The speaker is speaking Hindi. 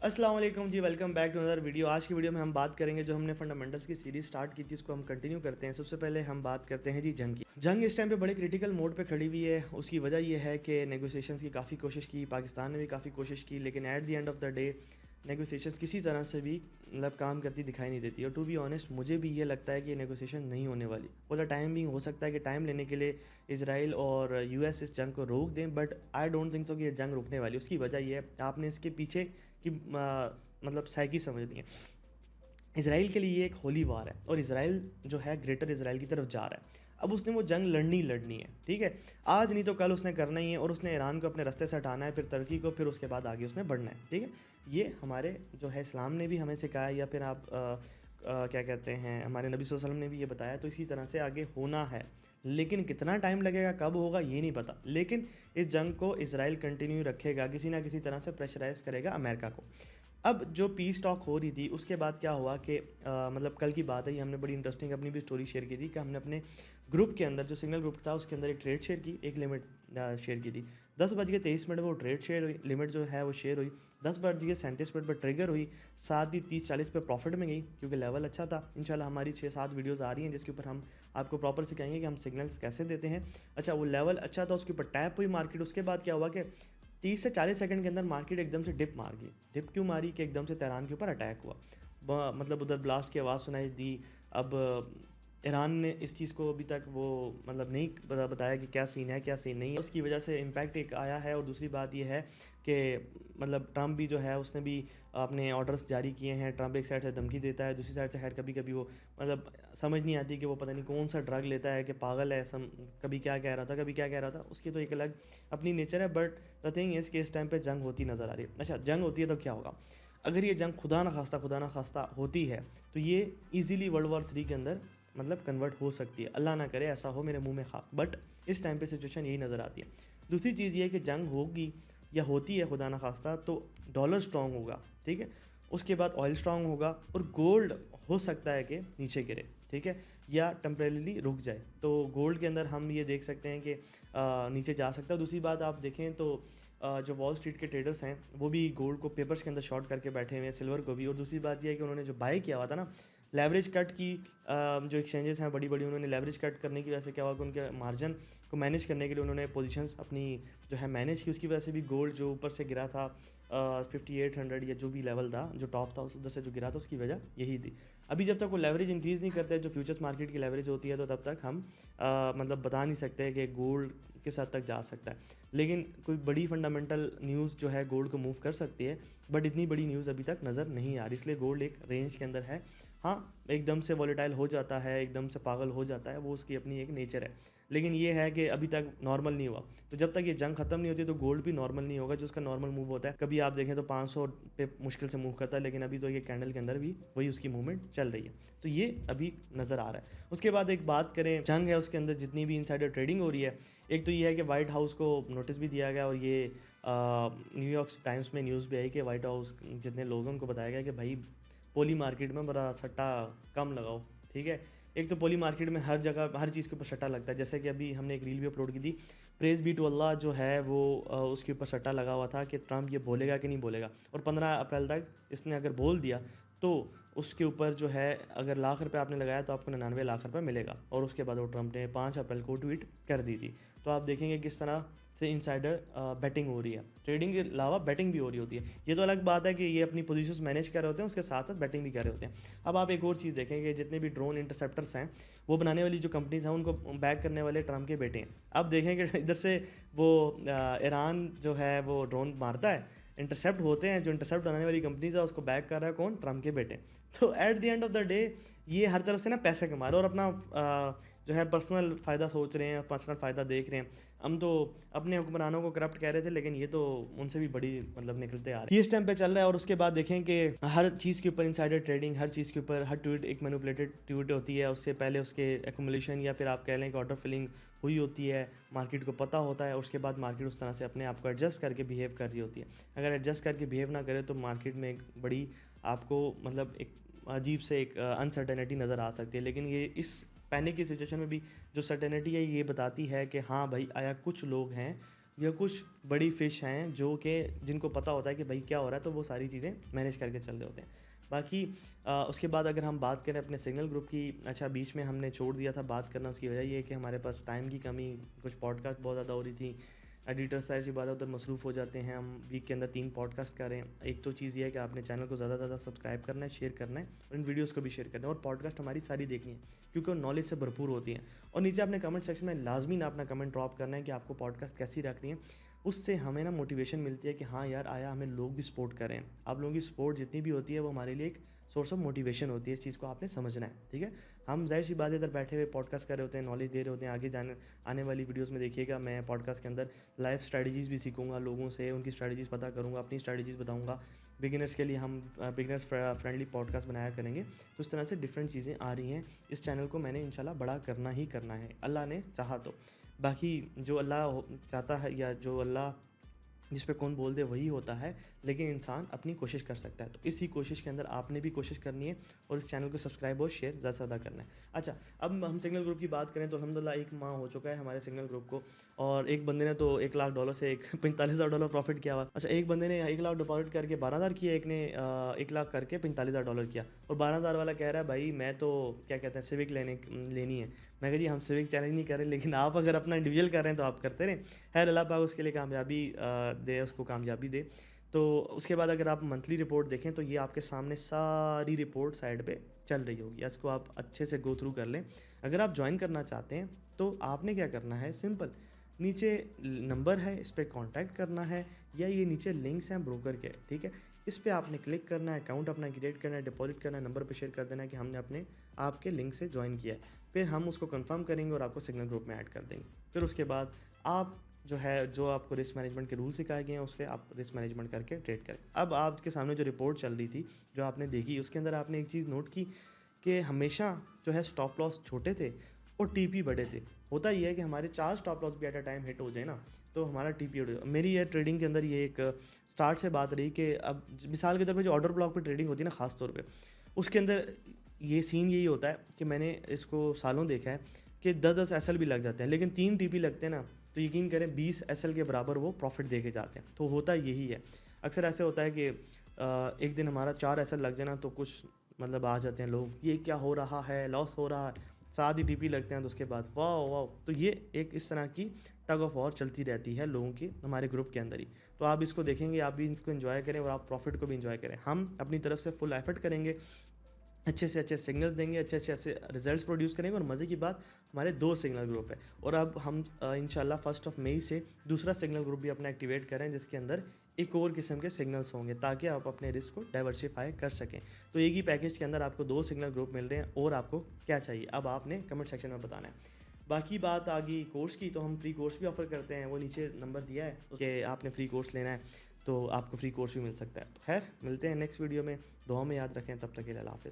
अस्सलाम वालेकुम जी, welcome back to another video. आज की वीडियो में हम बात करेंगे जो हमने फंडामेंटल्स की सीरीज स्टार्ट की थी, उसको हम कंटिन्यू करते हैं। सबसे पहले हम बात करते हैं जी जंग की। जंग इस टाइम पे बड़े क्रिटिकल मोड पे खड़ी हुई है। उसकी वजह यह है कि नेगोशिएशंस की काफ़ी कोशिश की, पाकिस्तान ने भी काफ़ी कोशिश की, लेकिन at the end of the day negotiations किसी तरह से भी मतलब काम करती दिखाई नहीं देती। और टू बी ऑनेस्ट मुझे भी ये लगता है कि ये नेगोशिएशन नहीं होने वाली। वो द टाइम भी हो सकता है कि टाइम लेने के लिए इसराइल और यूएस इस जंग को रोक दें, but I don't think so कि ये जंग रुकने वाली। उसकी वजह यह है, आपने इसके पीछे की मतलब साइकी समझनी है। इसराइल के लिए ये एक होली वार है और इसराइल जो है ग्रेटर इसराइल की तरफ जा रहा है। अब उसने वो जंग लड़नी है, ठीक है। आज नहीं तो कल उसने करना ही है और उसने ईरान को अपने रास्ते से हटाना है, फिर तुर्की को, फिर उसके बाद आगे उसने बढ़ना है, ठीक है। ये हमारे जो है इस्लाम ने भी हमें सिखाया, या फिर आप क्या कहते हैं, हमारे नबी सल्लल्लाहु अलैहि वसल्लम ने भी ये बताया। तो इसी तरह से आगे होना है, लेकिन कितना टाइम लगेगा, कब होगा, ये नहीं पता। लेकिन इस जंग को इसराइल कंटिन्यू रखेगा, किसी ना किसी तरह से प्रेशराइज करेगा अमेरिका को। अब जो पीस टॉक हो रही थी उसके बाद क्या हुआ कि मतलब कल की बात है, ये हमने बड़ी इंटरेस्टिंग अपनी भी स्टोरी शेयर की थी कि हमने अपने ग्रुप के अंदर, जो सिग्नल ग्रुप था, उसके अंदर एक ट्रेड शेयर की, एक लिमिट शेयर की थी। 10:23 वो ट्रेड शेयर हुई, लिमिट जो है वो शेयर हुई। 10:37 पर ट्रिगर हुई, साथ ही 30-40 पे प्रॉफिट में गई क्योंकि लेवल अच्छा था। इंशाल्लाह हमारी 6-7 वीडियोज़ आ रही हैं जिसके ऊपर हम आपको प्रॉपर सिखाएंगे कि हम सिग्नल्स कैसे देते हैं। अच्छा, वो लेवल अच्छा था, उसके ऊपर टैप हुई मार्केट। उसके बाद क्या हुआ कि 30 से 40 सेकंड के अंदर मार्केट एकदम से डिप मार गई। डिप क्यों मारी कि एकदम से तेहरान के ऊपर अटैक हुआ, मतलब उधर ब्लास्ट की आवाज़ सुनाई दी। अब ईरान ने इस चीज़ को अभी तक वो मतलब नहीं बताया कि क्या सीन है क्या सीन नहीं है। उसकी वजह से इम्पैक्ट एक आया है। और दूसरी बात ये है कि मतलब ट्रम्प भी जो है उसने भी अपने ऑर्डर्स जारी किए हैं। ट्रम्प एक साइड से धमकी देता है, दूसरी साइड से खैर कभी कभी वो मतलब समझ नहीं आती कि वो पता नहीं कौन सा ड्रग लेता है कि पागल है, कभी क्या कह रहा था, कभी क्या कह रहा था। उसकी तो एक अलग अपनी नेचर है। बट द थिंग इज़ कि इस टाइम पे जंग होती नज़र आ रही है। अच्छा, जंग होती है तो क्या होगा? अगर ये जंग खुदा ना खास्ता होती है तो ये ईज़िली वर्ल्ड वॉर 3 के अंदर मतलब कन्वर्ट हो सकती है। अल्लाह ना करे ऐसा हो, मेरे मुंह में खाक। बट इस टाइम पे सिचुएशन यही नज़र आती है। दूसरी चीज़ ये है कि जंग होगी या होती है खुदा ना खास्ता तो डॉलर स्ट्रॉन्ग होगा, ठीक है। उसके बाद ऑयल स्ट्रॉन्ग होगा और गोल्ड हो सकता है कि नीचे गिरे, ठीक है, या टेम्परेली रुक जाए। तो गोल्ड के अंदर हम ये देख सकते हैं कि नीचे जा सकता है। दूसरी बात आप देखें तो जो वॉल स्ट्रीट के ट्रेडर्स हैं वो भी गोल्ड को पेपर्स के अंदर शॉर्ट करके बैठे हुए हैं, सिल्वर को भी। और दूसरी बात यह है कि उन्होंने जो बाय किया हुआ था ना, लेवरेज कट की, जो एक्सचेंजेस हैं बड़ी बड़ी, उन्होंने लेवरेज कट करने की वजह से क्या हुआ कि उनके मार्जिन को मैनेज करने के लिए उन्होंने पोजीशंस अपनी जो है मैनेज की। उसकी वजह से भी गोल्ड जो ऊपर से गिरा था 5800 या जो भी लेवल था, जो टॉप था, उस उधर से जो गिरा था, उसकी वजह यही थी। अभी जब तक वो लेवरेज इंक्रीज़ नहीं करते, जो फ्यूचर्स मार्केट की लेवरेज होती है, तो तब तक हम मतलब बता नहीं सकते कि गोल्ड किस हद तक जा सकता है। लेकिन कोई बड़ी फंडामेंटल न्यूज़ जो है गोल्ड को मूव कर सकती है, बट इतनी बड़ी न्यूज़ अभी तक नज़र नहीं आ रही। इसलिए गोल्ड एक रेंज के अंदर है। हाँ, एकदम से वॉलेटाइल हो जाता है, एकदम से पागल हो जाता है, वो उसकी अपनी एक नेचर है। लेकिन ये है कि अभी तक नॉर्मल नहीं हुआ। तो जब तक ये जंग खत्म नहीं होती तो गोल्ड भी नॉर्मल नहीं होगा। जो उसका नॉर्मल मूव होता है, कभी आप देखें तो 500 पे मुश्किल से मूव करता है, लेकिन अभी तो ये कैंडल के अंदर भी वही उसकी मूवमेंट चल रही है। तो ये अभी नज़र आ रहा है। उसके बाद एक बात करें, जंग है उसके अंदर जितनी भी इनसाइडर ट्रेडिंग हो रही है, एक तो ये है कि वाइट हाउस को नोटिस भी दिया गया और ये न्यूयॉर्क टाइम्स में न्यूज़ भी आई कि वाइट हाउस जितने लोगों को बताया गया कि भाई पोली मार्केट में बड़ा सट्टा कम लगाओ, ठीक है। एक तो पोली मार्केट में हर जगह हर चीज़ के ऊपर सट्टा लगता है। जैसे कि अभी हमने एक रील भी अपलोड की थी, प्रेज बी टू अल्लाह जो है वो उसके ऊपर सट्टा लगा हुआ था कि ट्रम्प ये बोलेगा कि नहीं बोलेगा। और 15 अप्रैल तक इसने अगर बोल दिया तो उसके ऊपर जो है अगर लाख रुपए आपने लगाया तो आपको 99 लाख रुपए मिलेगा। और उसके बाद वो ट्रम्प ने 5 अप्रैल को ट्वीट कर दी थी। तो आप देखेंगे किस तरह से इनसाइडर बैटिंग हो रही है। ट्रेडिंग के अलावा बैटिंग भी हो रही होती है। ये तो अलग बात है कि ये अपनी पोजीशंस मैनेज कर रहे होते हैं, उसके साथ साथ बैटिंग भी कर रहे होते हैं। अब आप एक और चीज़ देखेंगे, जितने भी ड्रोन इंटरसेप्टर्स हैं वो बनाने वाली जो कंपनीज हैं उनको बैक करने वाले ट्रम्प के बेटे हैं। अब देखेंगे इधर से वो ईरान जो है वो ड्रोन मारता है, इंटरसेप्ट होते हैं, जो इंटरसेप्ट बनाने वाली कंपनीज है उसको बैक कर रहा है कौन? ट्रम्प के बेटे। तो at the end of the day ये हर तरफ से ना पैसे कमा रहे हैं और अपना जो है पर्सनल फ़ायदा सोच रहे हैं, पर्सनल फ़ायदा देख रहे हैं। हम तो अपने हुक्मरानों को करप्ट कह रहे थे, लेकिन ये तो उनसे भी बड़ी मतलब निकलते आ रहे हैं। ये इस टाइम पे चल रहा है। और उसके बाद देखें कि हर चीज़ के ऊपर इनसाइडर ट्रेडिंग, हर चीज़ के ऊपर हर ट्वीट एक मैनिपुलेटेड ट्वीट होती है। उससे पहले उसके एक्यूमुलेशन या फिर आप कह लें कि ऑर्डर फिलिंग हुई होती है, मार्केट को पता होता है। उसके बाद मार्केट उस तरह से अपने आप को एडजस्ट करके बिहेव कर रही होती है। अगर एडजस्ट करके बिहेव ना करे तो मार्केट में एक बड़ी आपको मतलब एक अजीब से एक अनसर्टेनिटी नज़र आ सकती है। लेकिन ये इस पैनिक की सिचुएशन में भी जो सर्टेनिटी है ये बताती है कि हाँ भाई, आया कुछ लोग हैं या कुछ बड़ी फ़िश हैं जो कि जिनको पता होता है कि भाई क्या हो रहा है, तो वो सारी चीज़ें मैनेज करके चल रहे होते हैं। बाकी उसके बाद अगर हम बात करें अपने सिग्नल ग्रुप की, अच्छा बीच में हमने छोड़ दिया था बात करना, उसकी वजह ये है कि हमारे पास टाइम की कमी, कुछ पॉडकास्ट बहुत ज़्यादा हो रही थी, एडिटर सारी सी बात उधर मसरूफ़ हो जाते हैं। हम वीक के अंदर 3 पॉडकास्ट कर रहे हैं। एक तो चीज़ ये है कि आपने चैनल को ज़्यादा से ज़्यादा सब्सक्राइब करना है, शेयर करना है, और इन वीडियोस को भी शेयर करना है, और पॉडकास्ट हमारी सारी देखनी है क्योंकि वो नॉलेज से भरपूर होती हैं। और नीचे आपने कमेंट सेक्शन में लाजमी ना अपना कमेंट ड्रॉप करना है कि आपको पॉडकास्ट कैसी रखनी है। उससे हमें ना मोटिवेशन मिलती है कि हाँ यार, आया हमें लोग भी सपोर्ट करें। आप लोगों की सपोर्ट जितनी भी होती है वो हमारे लिए एक सोर्स ऑफ मोटिवेशन होती है। इस चीज़ को आपने समझना है, ठीक है। हम जाहिर सी बात है इधर बैठे हुए पॉडकास्ट कर रहे होते हैं, नॉलेज दे रहे होते हैं। आगे जाने आने वाली वीडियोस में देखिएगा, मैं पॉडकास्ट के अंदर लाइफ स्ट्रैटेजीज़ भी सीखूंगा, लोगों से उनकी स्ट्रैटेजीज़ पता करूंगा, अपनी स्ट्रैटेजीज़ बताऊंगा। बिगिनर्स के लिए हम बिगिनर्स फ्रेंडली पॉडकास्ट बनाया करेंगे। तो इस तरह से डिफरेंट चीज़ें आ रही हैं। इस चैनल को मैंने इंशाल्लाह बड़ा करना ही करना है, अल्लाह ने चाहा तो। बाकी जो अल्लाह चाहता है या जो अल्लाह जिस पे कौन बोल दे वही होता है, लेकिन इंसान अपनी कोशिश कर सकता है। तो इसी कोशिश के अंदर आपने भी कोशिश करनी है और इस चैनल को सब्सक्राइब और शेयर ज़्यादा से ज़्यादा करना है। अच्छा, अब हम सिग्नल ग्रुप की बात करें तो अल्हम्दुलिल्लाह 1 माह हो चुका है हमारे सिग्नल ग्रुप को, और एक बंदे ने तो $1,00,000 से एक $45,000 प्रॉफिट किया हुआ। अच्छा, एक बंदे ने 1,00,000 डिपॉजिट करके 12,000 किया, एक ने 1,00,000 करके $45,000 किया, और 12,000 वाला कह रहा है भाई मैं तो क्या कहते हैं सिविक लेनी है। मैं कह जी हम सिविक चैलेंज नहीं कर रहे, लेकिन आप अगर अपना इंडिविजुअल कर रहे हैं तो आप करते रहें। खैर अल्लाह पाक उसके लिए कामयाबी दे, उसको कामयाबी दे। तो उसके बाद अगर आप मंथली रिपोर्ट देखें तो ये आपके सामने सारी रिपोर्ट साइड पे चल रही होगी, इसको आप अच्छे से गो थ्रू कर लें। अगर आप ज्वाइन करना चाहते हैं तो आपने क्या करना है, सिंपल, नीचे नंबर है, इस पर कॉन्टैक्ट करना है, या ये नीचे लिंक्स हैं ब्रोकर के, ठीक है, इस पर आपने क्लिक करना है, अकाउंट अपना क्रिएट करना है, डिपॉजिट करना है, नंबर पे शेयर कर देना है कि हमने अपने आपके लिंक से ज्वाइन किया है। फिर हम उसको कंफर्म करेंगे और आपको सिग्नल ग्रुप में ऐड कर देंगे। फिर उसके बाद आप जो है, जो आपको रिस्क मैनेजमेंट के रूल सिखाए गए हैं उससे आप रिस्क मैनेजमेंट करके ट्रेड करें। अब आपके सामने जो रिपोर्ट चल रही थी, जो आपने देखी, उसके अंदर आपने एक चीज़ नोट की कि हमेशा जो है स्टॉप लॉस छोटे थे और टीपी बड़े थे। होता ये है कि हमारे 4 स्टॉप लॉस भी एट अ टाइम हिट हो जाए ना, तो हमारा टीपी मेरी ये ट्रेडिंग के अंदर ये एक स्टार्ट से बात रही कि अब मिसाल के तौर पे जो ऑर्डर ब्लॉक पे ट्रेडिंग होती है ना, ख़ास तौर पे उसके अंदर ये सीन यही होता है कि मैंने इसको सालों देखा है कि 10-10 एसएल भी लग जाते हैं, लेकिन 3 टीपी लगते हैं ना, तो यकीन करें 20 एसएल के बराबर वो प्रॉफिट दे के जाते हैं। तो होता यही है, अक्सर ऐसे होता है कि एक दिन हमारा 4 एसएल लग जाए ना, तो कुछ मतलब आ जाते हैं लोग, ये क्या हो रहा है, लॉस हो रहा है। 7 ही टीपी लगते हैं तो उसके बाद वाह वाह। तो ये एक इस तरह की टग ऑफ वॉर चलती रहती है लोगों की हमारे ग्रुप के अंदर ही। तो आप इसको देखेंगे, आप भी इसको एंजॉय करें और आप प्रॉफिट को भी एंजॉय करें। हम अपनी तरफ से फुल एफर्ट करेंगे, अच्छे से अच्छे सिग्नल्स देंगे, अच्छे अच्छे ऐसे रिजल्ट्स प्रोड्यूस करेंगे। और मज़े की बात, हमारे 2 सिग्नल ग्रुप है, और अब हम इंशाल्लाह 1 मई से दूसरा सिग्नल ग्रुप भी अपना एक्टिवेट करें, जिसके अंदर एक और किस्म के सिग्नल्स होंगे, ताकि आप अपने रिस्क को डाइवर्सिफाई कर सकें। तो एक ही पैकेज के अंदर आपको 2 सिग्नल ग्रुप मिल रहे हैं, और आपको क्या चाहिए अब आपने कमेंट सेक्शन में बताना है। बाकी बात आ गई कोर्स की, तो हम फ्री कोर्स भी ऑफ़र करते हैं, वो नीचे नंबर दिया है कि आपने फ्री कोर्स लेना है तो आपको फ्री कोर्स भी मिल सकता है। तो खैर मिलते हैं नेक्स्ट वीडियो में, दुआ में याद रखें, तब तक के लिए अल्लाह हाफ़िज़।